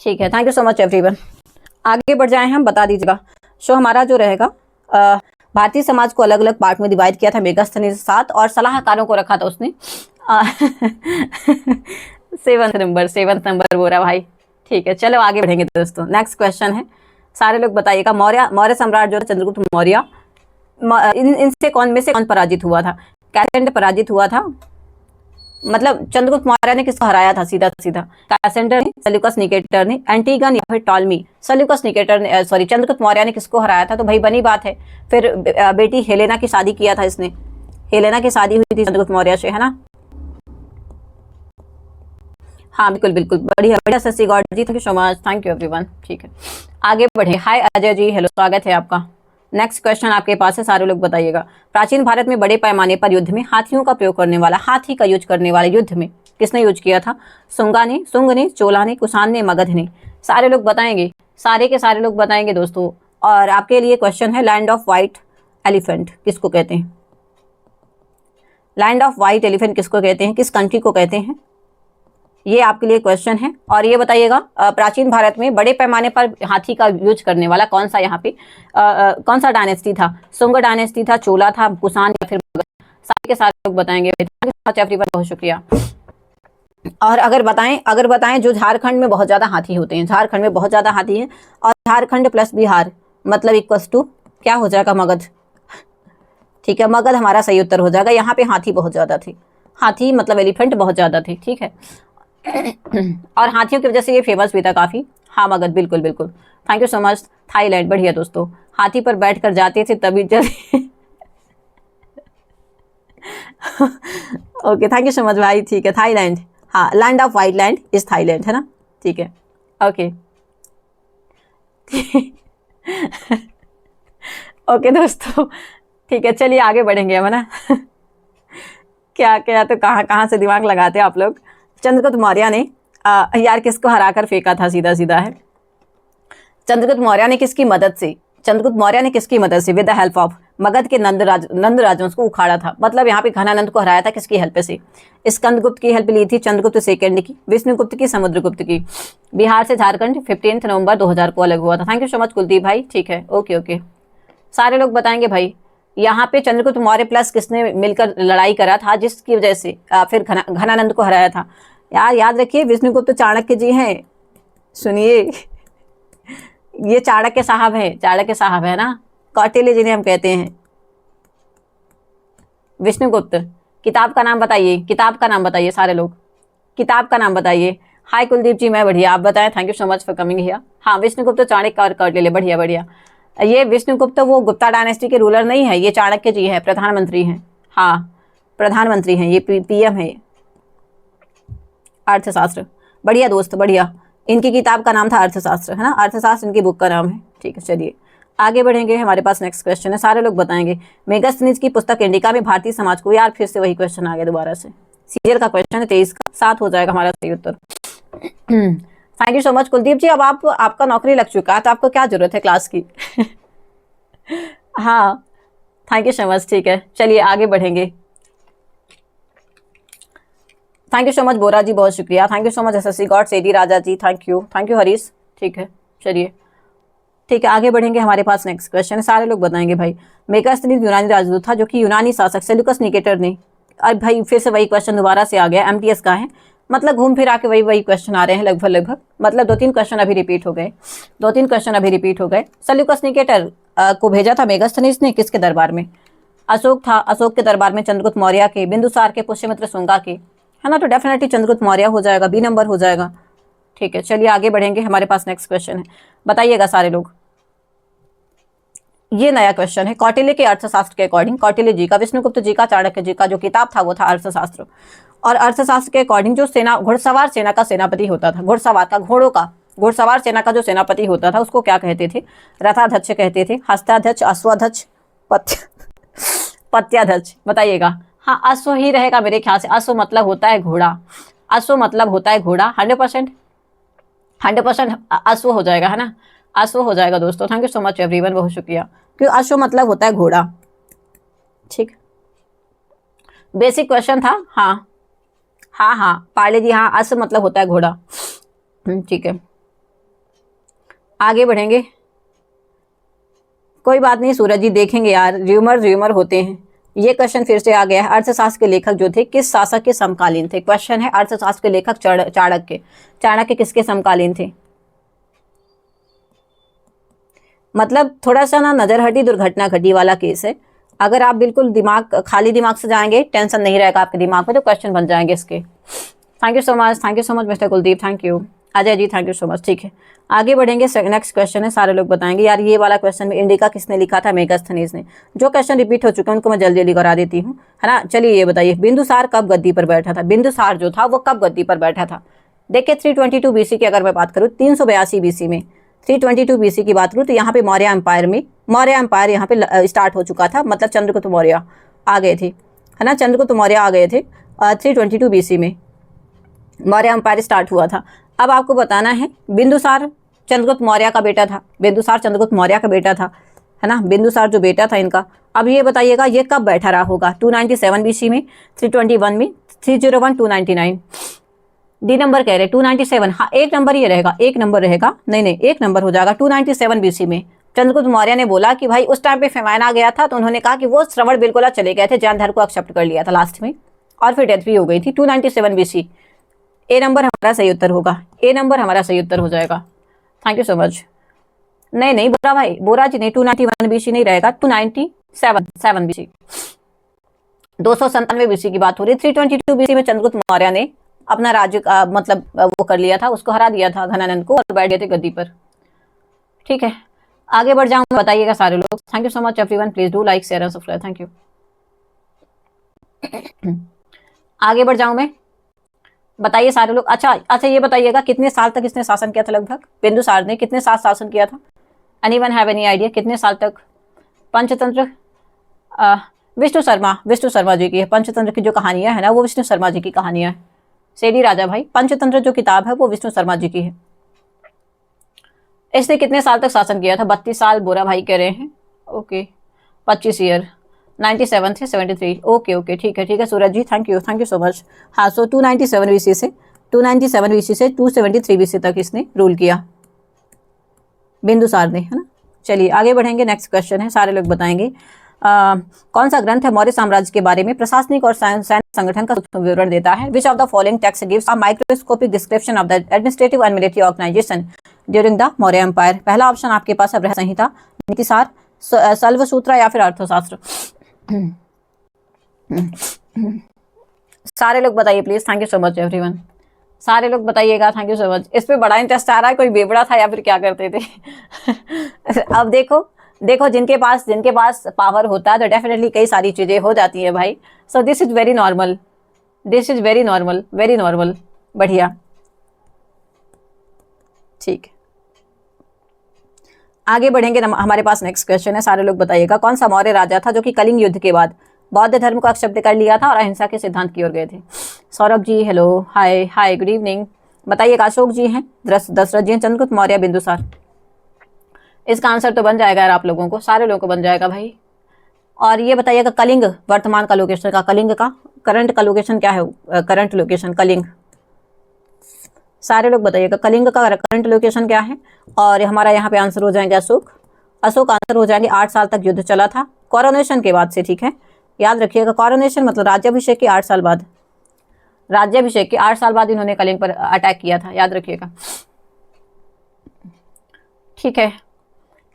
ठीक है, thank you so much everyone. आगे बढ़ जाए हम, बता दीजिएगा। सो हमारा जो रहेगा, भारतीय समाज को अलग अलग पार्ट में डिवाइड किया था मेगास्थनीज 7, और सलाहकारों को रखा था उसने 7th नंबर बोला भाई। ठीक है, चलो आगे बढ़ेंगे दोस्तों। नेक्स्ट क्वेश्चन है, सारे लोग बताइएगा। मौर्य सम्राट जो चंद्रगुप्त मौर्य, इनसे कौन में से कौन पराजित हुआ था? कैसेंडर पराजित हुआ था, मतलब चंद्रगुप्त मौर्य ने किसको हराया था? सीधा सीधा कैसेंडर ने, सेल्यूकस निकेटर ने, एंटीगन या फिर टॉलमी। सेल्यूकस निकेटर ने, सॉरी, चंद्रगुप्त मौर्य ने किसको हराया था? तो भाई बनी बात है, फिर बेटी हेलेना की शादी किया था इसने, हेलेना की शादी हुई थी चंद्रगुप्त मौर्य से, है ना? हाँ बिल्कुल बिल्कुल, बढ़िया बढ़िया Shashi Gaur ji, thank you so much, thank you everyone. ठीक है, आगे बढ़े। हाय अजय जी, हेलो, स्वागत है आपका। नेक्स्ट क्वेश्चन आपके पास है, सारे लोग बताइएगा। प्राचीन भारत में बड़े पैमाने पर युद्ध में हाथियों का प्रयोग करने वाला, हाथी का यूज करने वाले युद्ध में किसने यूज किया था? सुंग ने, चोला ने, कुषाण ने, मगध ने। सारे लोग बताएंगे, सारे के सारे लोग बताएंगे दोस्तों। और आपके लिए क्वेश्चन है, लैंड ऑफ व्हाइट एलिफेंट किसको कहते हैं? लैंड ऑफ व्हाइट एलिफेंट किसको कहते हैं, किस कंट्री को कहते हैं? ये आपके लिए क्वेश्चन है। और ये बताइएगा, प्राचीन भारत में बड़े पैमाने पर हाथी का यूज करने वाला कौन सा यहाँ पे कौन सा डायनेस्टी था? सुंग डायनेस्टी था, चोला था, कुषाण या फिर मगध? सारे के सारे लोग बताएंगे। बहुत शुक्रिया। और अगर बताएं जो झारखंड में बहुत ज्यादा हाथी होते हैं, झारखंड में बहुत ज्यादा हाथी है, और झारखंड प्लस बिहार मतलब इक्वल्स टू क्या हो जाएगा? मगध। ठीक है, मगध हमारा सही उत्तर हो जाएगा। यहाँ पे हाथी बहुत ज्यादा थे, हाथी मतलब एलिफेंट बहुत ज्यादा थे। ठीक है और हाथियों की वजह से ये फेमस भी था काफी। हाँ मगध, बिल्कुल बिल्कुल, thank you so much. Thailand, बढ़िया दोस्तों, हाथी पर बैठकर जाते थे तभी okay, thank you so much भाई। ठीक है, थाईलैंड, हाँ, land of white land is Thailand, है ना? ठीक है, ओके ओके दोस्तों, ठीक है, चलिए आगे बढ़ेंगे हम, है ना? क्या क्या, तो कहाँ कहाँ से दिमाग लगाते हैं आप लोग। चंद्रगुप्त मौर्य ने यार किसको हराकर फेंका था? सीधा सीधा है, चंद्रगुप्त मौर्य ने किसकी मदद से, चंद्रगुप्त मौर्य ने किसकी मदद से, with the help of Magadh के नंद राजवंश को उखाड़ा था। मतलब यहाँ पे घनानंद को हराया था किसकी हेल्प से? स्कंदगुप्त की हेल्प ली थी, चंद्रगुप्त सेकंड की, विष्णुगुप्त की, समुद्रगुप्त की। बिहार से झारखंड 15 नवंबर 2000 को अलग हुआ था। Thank you so much Kuldeep भाई। ठीक है, ओके ओके, सारे लोग बताएंगे भाई। यहाँ पे चंद्रगुप्त मौर्य प्लस किसने मिलकर लड़ाई करा था जिसकी वजह से फिर घनानंद को हराया था? यार याद रखिए, विष्णुगुप्त चाणक्य जी हैं, सुनिए, ये चाणक्य साहब है, चाणक्य साहब है ना, कौटिल्य जिन्हें हम कहते हैं। विष्णुगुप्त, किताब का नाम बताइए, किताब का नाम बताइए सारे लोग, किताब का नाम बताइए। हाय कुलदीप जी, मैं बढ़िया, आप बताएं। Thank you so much for coming here. हाँ, विष्णुगुप्त, चाणक्य और कौटिल्य, बढ़िया बढ़िया। ये विष्णुगुप्त वो गुप्ता डायनेस्टी के रूलर नहीं है, ये चाणक्य जी है, प्रधानमंत्री हैं। हाँ, प्रधानमंत्री हैं, ये पीएम है। अर्थशास्त्र, बढ़िया दोस्त, बढ़िया। इनकी किताब का नाम था अर्थशास्त्र, है ना? अर्थशास्त्र इनकी बुक का नाम है। ठीक है, चलिए आगे बढ़ेंगे, हमारे पास नेक्स्ट क्वेश्चन है, सारे लोग बताएंगे। मेगास्थनीज की पुस्तक इंडिका में भारतीय समाज को, यार फिर से वही क्वेश्चन आ गया दोबारा से। सीरियल का क्वेश्चन है 23 का, 7 हो जाएगा हमारा सही उत्तर। Thank you so much Kuldeep ji. अब आपका नौकरी लग चुका है तो आपको क्या जरूरत है क्लास की। हाँ, थैंक यू सो मच। ठीक है, चलिए आगे बढ़ेंगे। Thank you so much Bora ji, बहुत शुक्रिया। Thank you so much SSC god Sedi Raja ji, thank you Harish. ठीक है, चलिए ठीक है, आगे बढ़ेंगे। हमारे पास नेक्स्ट क्वेश्चन है, सारे लोग बताएंगे भाई। मेगास्थनीज यूनानी राजदूत था जो कि यूनानी शासक सेल्यूकस निकेटर ने, अब भाई फिर से वही क्वेश्चन दोबारा से आ गया, एमटीएस का है, मतलब घूम फिर आके वही क्वेश्चन आ रहे हैं लगभग, मतलब 2-3 क्वेश्चन अभी रिपीट हो गए। सेल्यूकस निकेटर को भेजा था मेगास्थनीज ने किसके दरबार में? अशोक था, अशोक के दरबार में, चंद्रगुप्त मौर्य के, बिंदुसार के, पुष्यमित्र शुंगा के, है ना, तो डेफिनेटली चंद्रगुप्त मौर्य हो जाएगा, बी नंबर हो जाएगा। ठीक है, चलिए आगे बढ़ेंगे। हमारे पास नेक्स्ट क्वेश्चन है, बताइएगा सारे लोग। ये नया क्वेश्चन है कौटिल्य के अर्थशास्त्र के अकॉर्डिंग, कौटिल्य जी का, विष्णुगुप्त जी का, चाणक्य जी का जो किताब था वो था अर्थशास्त्र, और अर्थशास्त्र के अकॉर्डिंग जो घुड़सवार सेना का सेनापति होता था, घुड़सवार सेना का जो सेनापति होता था उसको क्या कहते थे? रथाध्यक्ष कहते थे, हस्ताध्यक्ष, अश्वाध्यक्ष, पत्याध्यक्ष, बताइएगा। हाँ, अश्व ही रहेगा मेरे ख्याल से, अश्व मतलब होता है घोड़ा, 100% अश्व हो जाएगा, है ना, अश्व हो जाएगा दोस्तों। Thank you so much everyone, बहुत शुक्रिया। क्योंकि अश्व मतलब होता है घोड़ा। ठीक, बेसिक क्वेश्चन था। हाँ पार्ले जी, हाँ अश्व मतलब होता है घोड़ा। ठीक है, आगे बढ़ेंगे। कोई बात नहीं सूरज जी, देखेंगे यार, र्यूमर होते हैं। ये क्वेश्चन फिर से आ गया है, अर्थशास्त्र के लेखक जो थे किस शासक के समकालीन थे? क्वेश्चन है अर्थशास्त्र के लेखक चाणक्य किसके समकालीन थे? मतलब थोड़ा सा ना नजर हटी दुर्घटना घटी वाला केस है। अगर आप बिल्कुल खाली दिमाग से जाएंगे, टेंशन नहीं रहेगा आपके दिमाग में, तो क्वेश्चन बन जाएंगे इसके। Thank you so much mister Kuldeep, thank you. Ajay ji thank you so much. ठीक है, आगे बढ़ेंगे। नेक्स्ट क्वेश्चन है, सारे लोग बताएंगे। यार ये वाला क्वेश्चन में इंडिका किसने लिखा था? मेगास्थनीज ने। जो क्वेश्चन रिपीट हो चुके हैं उनको मैं जल्दी जल्दी करा देती हूँ, है ना। चलिए ये बताइए, बिंदुसार कब गद्दी पर बैठा था? बिंदुसार जो था वो कब गद्दी पर बैठा था? देखिए 322 बीसी की अगर मैं बात करूँ, 382 बीसी में, 322 बीसी की बात करूँ तो यहाँ पे मौर्य एम्पायर यहाँ पे स्टार्ट हो चुका था, मतलब चंद्रगुप्त मौर्य आ गए थे, है ना, चंद्रगुप्त मौर्य आ गए थे 322 बीसी में मौर्य एम्पायर स्टार्ट हुआ था। अब आपको बताना है, बिंदुसार चंद्रगुप्त मौर्य का बेटा था, है ना, बिंदुसार जो बेटा था इनका। अब ये बताइएगा ये कब बैठा रहा होगा? 297 बीसी में, 321 में, 301, 299। डी नंबर कह रहे 297। हाँ, एक नंबर रहेगा, नहीं एक नंबर हो जाएगा। 297 बीसी में चंद्रगुप्त मौर्य ने बोला कि भाई उस टाइम पे फेमाइन आ गया था, तो उन्होंने कहा कि वो श्रवण बिल्कुल चले गए थे, जैन धर्म को एक्सेप्ट कर लिया था लास्ट में, और फिर डेथ भी हो गई थी। 297 बीसी, ए नंबर हमारा सही उत्तर होगा, ए नंबर हमारा सही उत्तर हो जाएगा। Thank you so much. नहीं बोरा जी नहीं, 291 बीसी नहीं रहेगा, 297 बीसी, 297 बीसी की बात हो रही है। 322 बीसी में चंद्रगुप्त मौर्य ने अपना राज्य मतलब वो कर लिया था, उसको हरा दिया था घनानंद को, और बैठ गए थे गद्दी पर। ठीक है, आगे बढ़ जाऊं, बताइएगा सारे लोग। Thank you so much everyone, please do like share and subscribe, thank you. आगे बढ़ जाऊं मैं, बताइए सारे लोग। अच्छा ये बताइएगा, कितने साल तक इसने शासन किया था? लगभग बिंदुसार ने कितने साल शासन किया था? एनीवन हैव एनी आइडिया कितने साल तक? पंचतंत्र विष्णु शर्मा जी की है। पंचतंत्र की जो कहानियां है ना, वो विष्णु शर्मा जी की कहानियां है। सेडी राजा भाई, पंचतंत्र जो किताब है वो विष्णु शर्मा जी की है। इसने कितने साल तक शासन किया था? 32 साल बोरा भाई कह रहे हैं। ओके, 25 ईयर, 97 से 73। ओके ठीक है सूरज ji, thank you so much. हाँ, सो 297 बीसी से 273 बीसी तक इसने रूल किया, बिंदुसार ने, है ना। चलिए आगे बढ़ेंगे। नेक्स्ट क्वेश्चन है, सारे लोग बताएंगे। कौन सा ग्रंथ है मौर्य साम्राज्य के बारे में प्रशासनिक और सैन्य संगठन का विवरण देता है? Which of the following text gives a microscopic description of the administrative and military organisation during the Maurya empire? पहला ऑप्शन आपके पास है बृहत संहिता, नीतिसार, शल्वसूत्र या फिर अर्थशास्त्र। सारे लोग बताइए please, thank you so much everyone, सारे लोग बताइएगा, थैंक यू सो मच। इस पे बड़ा इंटरेस्ट आ रहा है, कोई बेवड़ा था या फिर क्या करते थे? अब देखो जिनके पास पावर होता है तो डेफिनेटली कई सारी चीजें हो जाती है भाई। So this is very normal, very normal, बढ़िया। ठीक, आगे बढ़ेंगे। हमारे पास नेक्स्ट क्वेश्चन है, सारे लोग बताइएगा कौन सा मौर्य राजा था जो कि कलिंग युद्ध के बाद बौद्ध धर्म को एक्सेप्ट कर लिया था और अहिंसा के सिद्धांत की ओर गए थे। सौरभ जी हेलो, हाय हाय, गुड इवनिंग। बताइएगा अशोक जी हैं, दशरथ जी हैं, चंद्रगुप्त मौर्य, बिंदुसार। इसका आंसर तो बन जाएगा यार आप लोगों को, सारे लोगों को बन जाएगा भाई। और ये बताइएगा कलिंग वर्तमान का लोकेशन का, कलिंग का करंट का लोकेशन क्या है, करंट लोकेशन कलिंग। सारे लोग बताइएगा कलिंग का करंट लोकेशन क्या है। और हमारा यहाँ पे आंसर हो जाएंगे अशोक। अशोक आंसर हो जाएंगे। 8 साल तक युद्ध चला था कोरोनेशन के बाद से, ठीक है, याद रखिएगा। कोरोनेशन मतलब राज्याभिषेक के 8 साल बाद, राज्याभिषेक के 8 साल बाद इन्होंने कलिंग पर अटैक किया था, याद रखिएगा। ठीक है,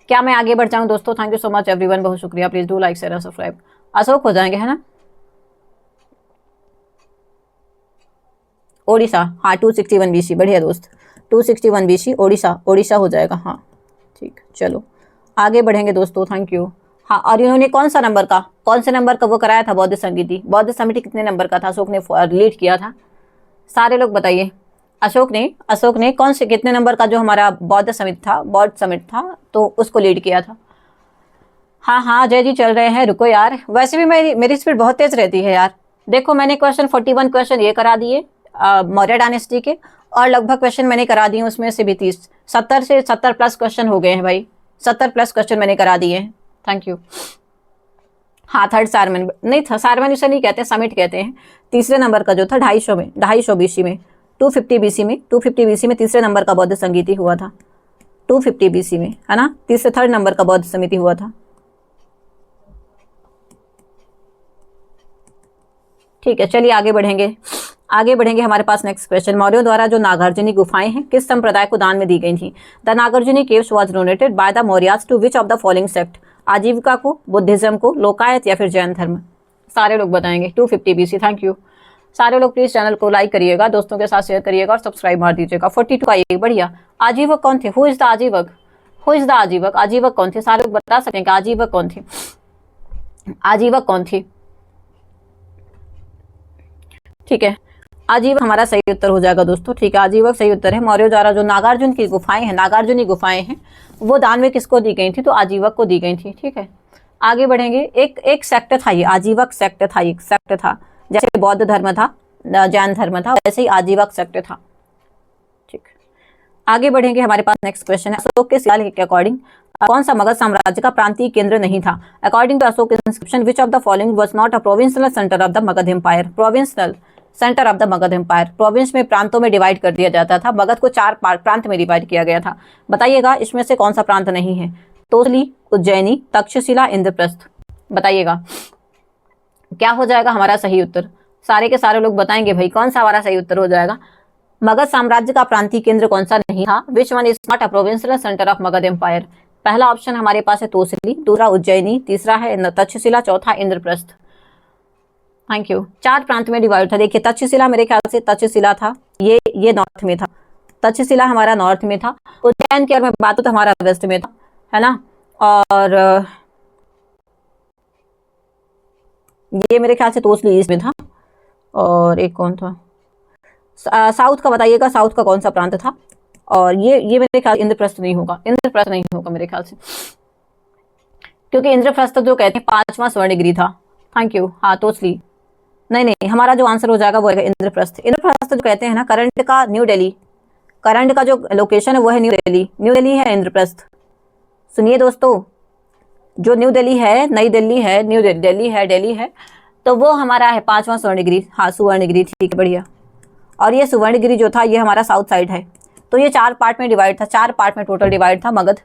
क्या मैं आगे बढ़ जाऊं दोस्तों? Thank you so much everyone, बहुत शुक्रिया। Please do like share subscribe. Ashok हो जाएंगे, है ना। ओडिशा, हाँ 261 BC, बढ़िया दोस्त, 261 BC ओडिशा, ओडिशा हो जाएगा। हाँ ठीक, चलो आगे बढ़ेंगे दोस्तों, थैंक यू। हाँ, और इन्होंने कौन सा नंबर का, कौन से नंबर का वो कराया था बौद्ध समिति? बौद्ध समिति कितने नंबर का था अशोक ने लीड किया था? सारे लोग बताइए। अशोक ने कौन से कितने नंबर का जो हमारा बौद्ध समिट था तो उसको लीड किया था? हाँ हाँ अजय जी चल रहे हैं, रुको यार, वैसे भी मेरी स्पीड बहुत तेज रहती है यार। देखो मैंने क्वेश्चन 41 क्वेश्चन ये करा दिए मौर्य डायनेस्टी के, और लगभग क्वेश्चन मैंने करा दिए उसमें से भी 70 से 70 प्लस क्वेश्चन हो गए हैं भाई, 70 प्लस क्वेश्चन मैंने करा दिए हैं। Thank you. हाँ थर्ड सारमेन नहीं था, सारमेन उसे नहीं कहते, समिट कहते हैं। तीसरे नंबर का जो था 250 BC में, 250 BC में, 250 BC में तीसरे नंबर का बौद्ध संगीति हुआ था, 250 BC में, है ना, थर्ड नंबर का बौद्ध समिति हुआ था। ठीक है, चलिए आगे बढ़ेंगे। हमारे पास नेक्स्ट क्वेश्चन, मौर्यों द्वारा जो नागार्जुनी गुफाएं हैं किस संप्रदाय को दान में दी गई थी? The Nagarjuni caves was donated by the Mauryas to which of the following sect? Ajivika को, बुद्धिज्म को, लोकायत या फिर जैन धर्म? सारे लोग बताएंगे। 250 BC, थैंक यू। सारे लोग प्लीज चैनल को लाइक करिएगा, दोस्तों के साथ शेयर करिएगा और सब्सक्राइब मार दीजिएगा। 42 का एक, बढ़िया। आजीवक कौन थे? Who is the आजीवक? आजीवक कौन थे? सारे लोग बता सकेंगे आजीवक कौन थे? आजीवक कौन थे? ठीक है, आजीवक हमारा सही उत्तर हो जाएगा दोस्तों। ठीक है, आजीवक सही उत्तर है। मौर्यों द्वारा जो नागार्जुनी गुफाएं हैं वो दान में किसको दी गई थी? तो आजीवक को दी गई थी। ठीक है, आगे बढ़ेंगे। एक सेक्ट था ये, आजीवक सेक्ट था, एक सेक्ट था, जैसे बौद्ध धर्म था, जैन धर्म था, वैसे ही आजीवक सेक्ट था। ठीक, आगे बढ़ेंगे। हमारे पास नेक्स्ट क्वेश्चन है, अशोक के शिलालेख के अकॉर्डिंग कौन सा मगध साम्राज्य का प्रांतीय केंद्र नहीं था? According to Ashoka inscription which of the following was not a provincial centre of the Magadha empire? Provincial centre of the Magadha empire, province में प्रांतों में डिवाइड कर दिया जाता था, मगध को 4 प्रांत में डिवाइड किया गया था। बताइएगा इसमें से कौन सा प्रांत नहीं है? तोसली, उज्जैनी, तक्षशिला, इंद्रप्रस्थ। बताइएगा क्या हो जाएगा हमारा सही उत्तर? सारे के सारे लोग बताएंगे भाई कौन सा हमारा सही उत्तर हो जाएगा। मगध साम्राज्य का प्रांतीय केंद्र कौन सा नहीं था? Which one is not a provincial centre of Magadha empire? पहला ऑप्शन हमारे पास है तोसली, दूसरा उज्जैनी, तीसरा है तक्षशिला, चौथा इंद्रप्रस्थ। Thank you. 4 प्रांत में डिवाइड था। देखिए तक्षशिला, मेरे ख्याल से तक्षशिला था, ये नॉर्थ में था, तक्षशिला हमारा नॉर्थ में था। उज्जैन की अगर मैं बात तो हमारा वेस्ट में था, है ना। और ये मेरे ख्याल से तोसली ईस्ट में था। और एक कौन था साउथ का? बताइएगा साउथ का कौन सा प्रांत था? और ये मेरे ख्याल इंद्रप्रस्थ नहीं होगा, इंद्रप्रस्थ नहीं होगा मेरे ख्याल से, क्योंकि इंद्रप्रस्थ जो कहते हैं 5वां स्वर्णगिरी था। Thank you. हाँ तोसली नहीं, हमारा जो आंसर हो जाएगा वो है इंद्रप्रस्थ। इंद्रप्रस्थ जो कहते हैं ना, करंट का न्यू दिल्ली, करंट का जो लोकेशन है वो है न्यू दिल्ली है इंद्रप्रस्थ। सुनिए दोस्तों, जो न्यू दिल्ली है, नई दिल्ली है, न्यू दिल्ली है, तो वो हमारा है 5वां स्वर्णगिरी। हाँ सुवर्णगिरी, ठीक है, बढ़िया। और ये सुवर्णगिरी जो था ये हमारा साउथ साइड है। तो ये 4 पार्ट में डिवाइड था, 4 पार्ट में टोटल डिवाइड था मगध,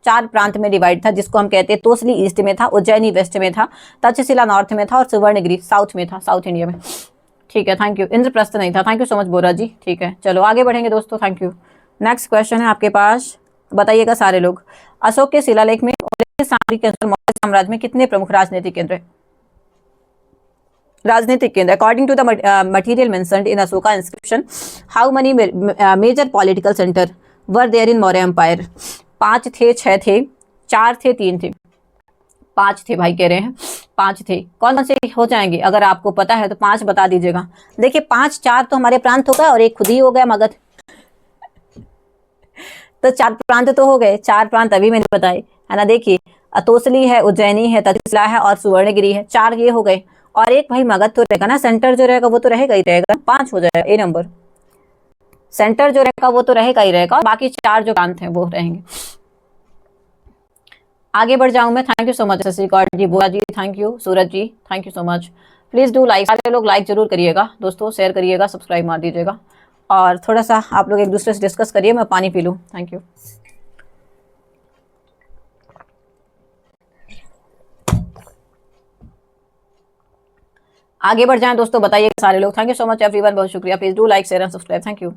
4 प्रांत में डिवाइड था, जिसको हम कहते हैं तोसली ईस्ट में था, उज्जैनी वेस्ट में था, तक्षशिला नॉर्थ में था और सुवर्णगिरी साउथ में था, साउथ इंडिया में। ठीक है, थैंक यू। इंद्रप्रस्थ नहीं था। Thank you so much Bora जी। ठीक है, चलो आगे बढ़ेंगे दोस्तों, थैंक यू। नेक्स्ट क्वेश्चन है आपके पास, बताइएगा सारे लोग। अशोक के शिलालेख में मौर्य साम्राज्य में कितने प्रमुख राजनीतिक केंद्र है? राजनीतिक केंद्र, according to the material mentioned in Ashoka inscription, how many major political centre were there in Maurya empire? 5 थे, 6 थे, 4 थे, 3 थे? 5 थे भाई, कह रहे हैं 5 थे। कौन से हो जाएंगे? अगर आपको पता है तो 5 बता दीजिएगा। देखिए 5, 4 तो हमारे प्रांत हो गए और एक खुद ही हो गया मगध। तो 4 प्रांत तो हो गए, 4 प्रांत अभी मैंने बताए, है ना। देखिए अतोसली है, उज्जैनी है, तक्षशिला है और सुवर्णगिरी है, 4 ये हो गए। और एक भाई मगध तो रहेगा ना, सेंटर जो रहेगा वो तो रहेगा ही रहेगा, 5 हो जाएगा ए नंबर। सेंटर जो रहेगा वो तो रहेगा ही रहेगा, और बाकी 4 जो प्रांत हैं वो रहेंगे। आगे बढ़ जाऊं मैं। Thank you so much Shashi Gaur ji, बुआ ji thank you, Suraj ji thank you so much. Please do like, सारे लोग लाइक जरूर करिएगा दोस्तों, शेयर करिएगा, सब्सक्राइब मार दीजिएगा, और थोड़ा सा आप लोग एक दूसरे से डिस्कस करिए, मैं पानी पी लूं। Thank you. आगे बढ़ जाएं दोस्तों, बताइए सारे लोग। Thank you so much everyone, बहुत शुक्रिया। Please do like share and subscribe. Thank you.